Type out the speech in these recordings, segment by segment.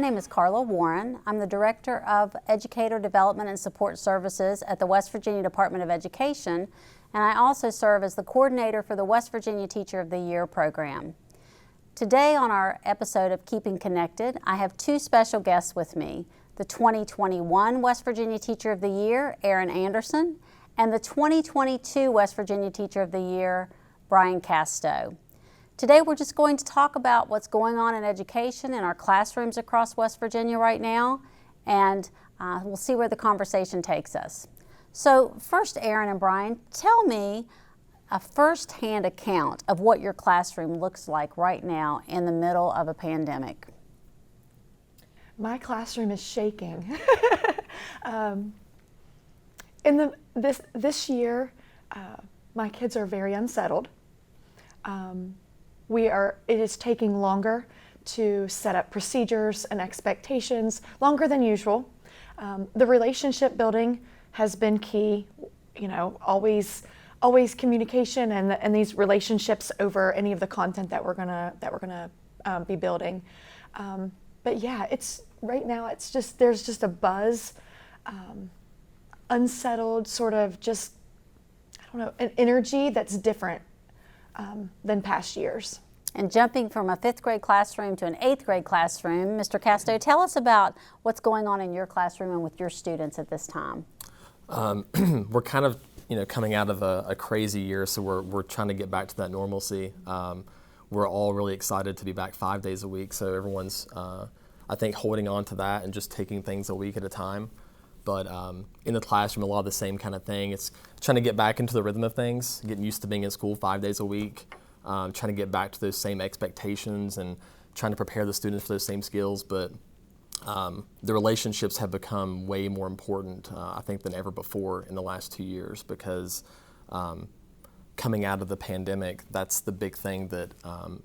name is Carla Warren. I'm the Director of Educator Development and Support Services at the West Virginia Department of Education, and I also serve as the coordinator for the West Virginia Teacher of the Year program. Today on our episode of Keeping Connected, I have two special guests with me, the 2021 West Virginia Teacher of the Year, Erin Anderson, and the 2022 West Virginia Teacher of the Year, Brian Casto. Today we're just going to talk about what's going on in education in our classrooms across West Virginia right now, and we'll see where the conversation takes us. So first, Erin and Brian, tell me a first-hand account of what your classroom looks like right now in the middle of a pandemic. My classroom is shaking. This year, my kids are very unsettled. It is taking longer to set up procedures and expectations, longer than usual. The relationship building has been key, always communication and these relationships over any of the content that we're gonna be building. But yeah, right now there's just a buzz, unsettled, sort of just, an energy that's different than past years. And jumping from a 5th grade classroom to an 8th grade classroom, Mr. Casto, tell us about what's going on in your classroom and with your students at this time. We're kind of coming out of a crazy year, so we're trying to get back to that normalcy. We're all really excited to be back 5 days a week, so everyone's I think holding on to that and just taking things a week at a time. But in the classroom, a lot of the same kind of thing. It's trying to get back into the rhythm of things, getting used to being in school 5 days a week, trying to get back to those same expectations and trying to prepare the students for those same skills. But the relationships have become way more important, I think, than ever before in the last 2 years, because coming out of the pandemic, that's the big thing that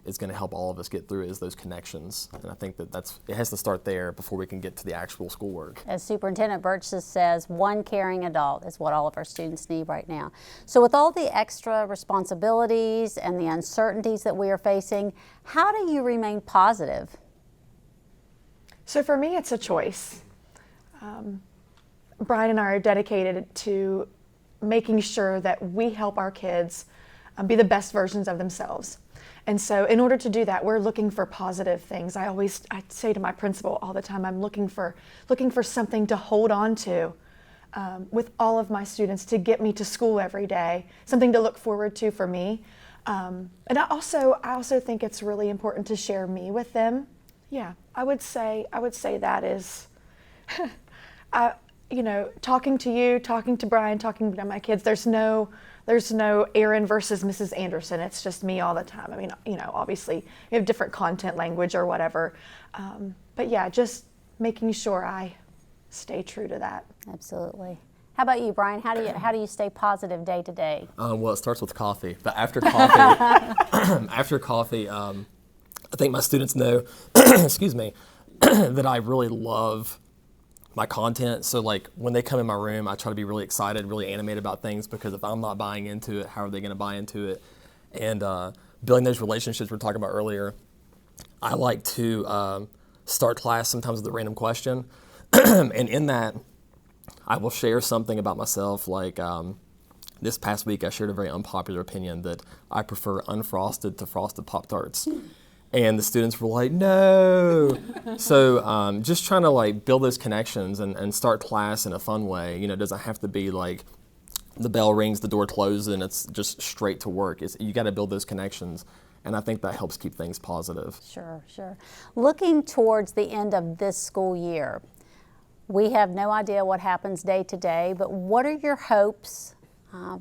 is going to help all of us get through, is those connections. And I think it has to start there before we can get to the actual schoolwork. As Superintendent Birch says, one caring adult is what all of our students need right now. So with all the extra responsibilities and the uncertainties that we are facing, how do you remain positive? So for me, it's a choice. Brian and I are dedicated to making sure that we help our kids be the best versions of themselves. And so in order to do that, we're looking for positive things. I say to my principal all the time, I'm looking for something to hold on to with all of my students to get me to school every day, something to look forward to for me. And I also think it's really important to share me with them. Yeah, I would say that is, talking to you, talking to Brian, talking to my kids, there's no Erin versus Mrs. Anderson. It's just me all the time. I mean, obviously we have different content language or whatever. But yeah, just making sure I stay true to that. Absolutely. How about you, Brian? How do you stay positive day to day? Well, it starts with coffee. But after coffee, I think my students know, excuse me, that I really love my content. So like when they come in my room, I try to be really excited, really animated about things, because if I'm not buying into it, how are they going to buy into it? And building those relationships we were talking about earlier, I like to start class sometimes with a random question. And in that, I will share something about myself. Like this past week, I shared a very unpopular opinion that I prefer unfrosted to frosted Pop-Tarts. And the students were like, no. So just trying to build those connections and start class in a fun way. It doesn't have to be like the bell rings, the door closes, and it's just straight to work. You got to build those connections. And I think that helps keep things positive. Sure. Looking towards the end of this school year, we have no idea what happens day to day, but what are your hopes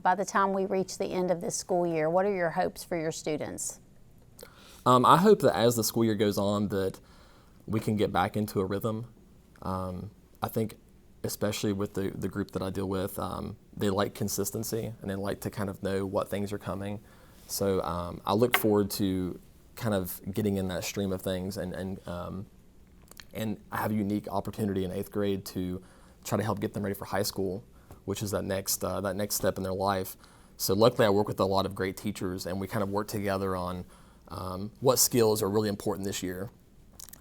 by the time we reach the end of this school year? What are your hopes for your students? I hope that as the school year goes on that we can get back into a rhythm. I think especially with the group that I deal with, they like consistency and they like to kind of know what things are coming. So I look forward to kind of getting in that stream of things and I have a unique opportunity in 8th grade to try to help get them ready for high school, which is that next step in their life. So luckily I work with a lot of great teachers and we kind of work together on what skills are really important this year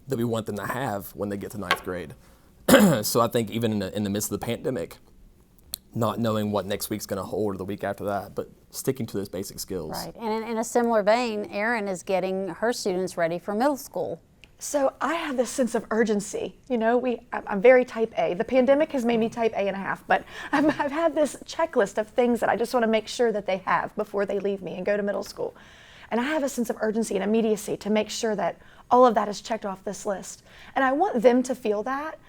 that we want them to have when they get to ninth grade. So I think even in the midst of the pandemic, not knowing what next week's going to hold or the week after that, but sticking to those basic skills. Right. And in a similar vein, Erin is getting her students ready for middle school. So I have this sense of urgency. You know, I'm very type A. The pandemic has made me type A and a half, but I've had this checklist of things that I just want to make sure that they have before they leave me and go to middle school. And I have a sense of urgency and immediacy to make sure that all of that is checked off this list. And I want them to feel that.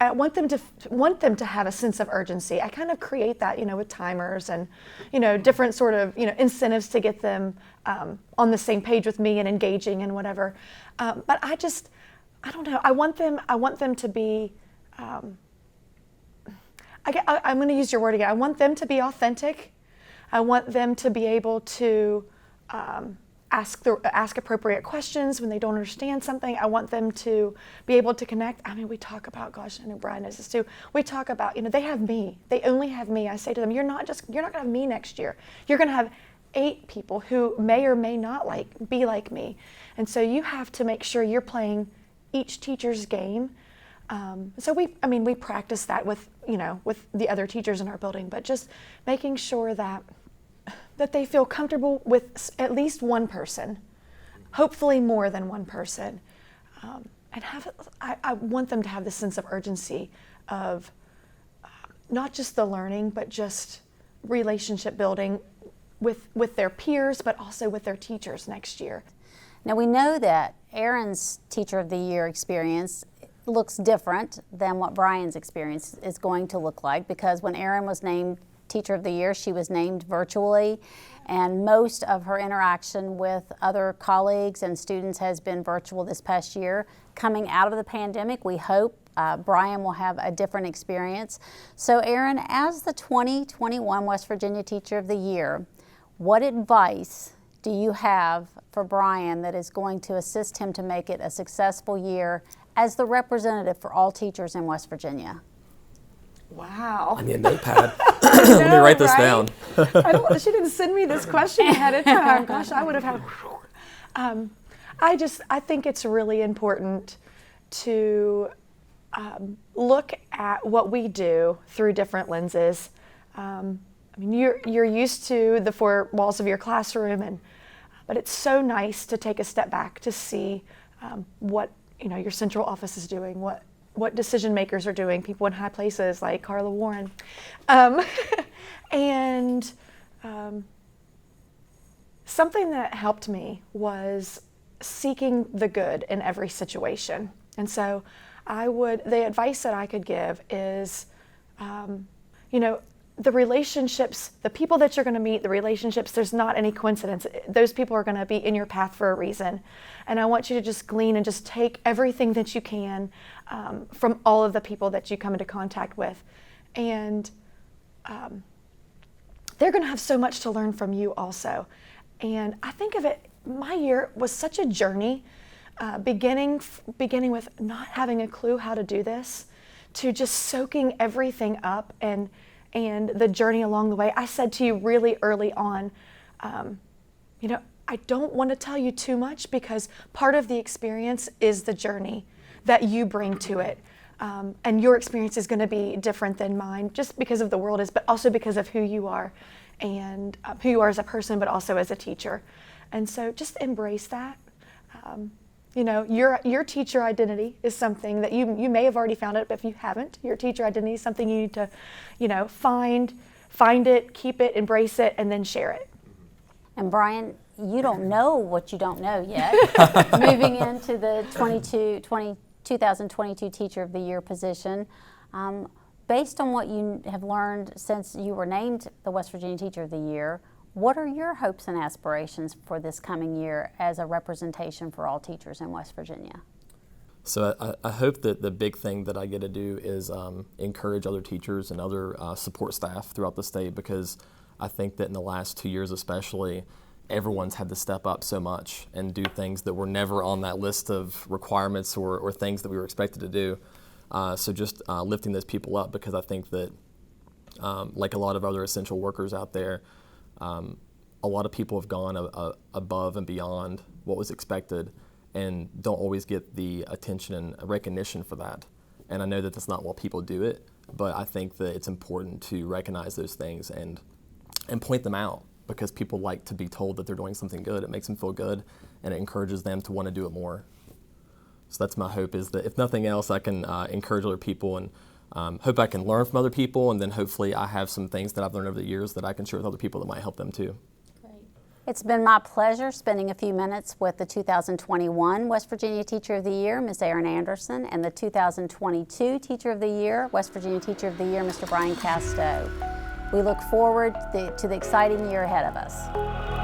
I want them to have a sense of urgency. I kind of create that, you know, with timers and, you know, different sort of, you know, incentives to get them on the same page with me and engaging and whatever. But I don't know. I want them to be. I'm going to use your word again. I want them to be authentic. I want them to be able to ask appropriate questions when they don't understand something. I want them to be able to connect. I mean, we talk about, gosh, I know Brian knows this too. We talk about, you know, they have me. They only have me. I say to them, you're not going to have me next year. You're going to have 8 people who may or may not be like me. And so you have to make sure you're playing each teacher's game. So we practice that with the other teachers in our building, but just making sure that they feel comfortable with at least one person, hopefully more than one person. And I want them to have this sense of urgency of not just the learning, but just relationship building with their peers, but also with their teachers next year. Now we know that Erin's Teacher of the Year experience looks different than what Brian's experience is going to look like, because when Erin was named Teacher of the Year, she was named virtually, and most of her interaction with other colleagues and students has been virtual this past year. Coming out of the pandemic, we hope Brian will have a different experience. So Erin, as the 2021 West Virginia Teacher of the Year, what advice do you have for Brian that is going to assist him to make it a successful year as the representative for all teachers in West Virginia? Wow. I need a notepad. Let me write this down. She didn't send me this question ahead of time. Gosh, I would have had. I think it's really important to look at what we do through different lenses. You're used to the 4 walls of your classroom, but it's so nice to take a step back to see what your central office is doing, what decision makers are doing, people in high places like Carla Warren. Something that helped me was seeking the good in every situation. And so the advice that I could give is, the relationships, the people that you're going to meet, the relationships, there's not any coincidence. Those people are going to be in your path for a reason. And I want you to just glean and just take everything that you can from all of the people that you come into contact with. And they're going to have so much to learn from you also. And I think of it, my year was such a journey, beginning with not having a clue how to do this, to just soaking everything up and the journey along the way. I said to you really early on, I don't want to tell you too much, because part of the experience is the journey that you bring to it. And your experience is going to be different than mine, just because of the world is, but also because of who you are, and who you are as a person, but also as a teacher. And so just embrace that. Your teacher identity is something that you may have already found it, but if you haven't, your teacher identity is something you need to, find it, keep it, embrace it, and then share it. And Brian, you don't know what you don't know yet. Moving into the 2022 Teacher of the Year position, based on what you have learned since you were named the West Virginia Teacher of the Year, what are your hopes and aspirations for this coming year as a representation for all teachers in West Virginia? So I hope that the big thing that I get to do is encourage other teachers and other support staff throughout the state, because I think that in the last 2 years especially, everyone's had to step up so much and do things that were never on that list of requirements or things that we were expected to do. So just lifting those people up, because I think that like a lot of other essential workers out there, a lot of people have gone above and beyond what was expected, and don't always get the attention and recognition for that. And I know that that's not why people do it, but I think that it's important to recognize those things and point them out, because people like to be told that they're doing something good. It makes them feel good, and it encourages them to want to do it more. So that's my hope, is that if nothing else, I can encourage other people, and hope I can learn from other people, and then hopefully I have some things that I've learned over the years that I can share with other people that might help them too. It's been my pleasure spending a few minutes with the 2021 West Virginia Teacher of the Year, Ms. Erin Anderson, and the 2022 Teacher of the Year, West Virginia Teacher of the Year, Mr. Brian Casto. We look forward to the exciting year ahead of us.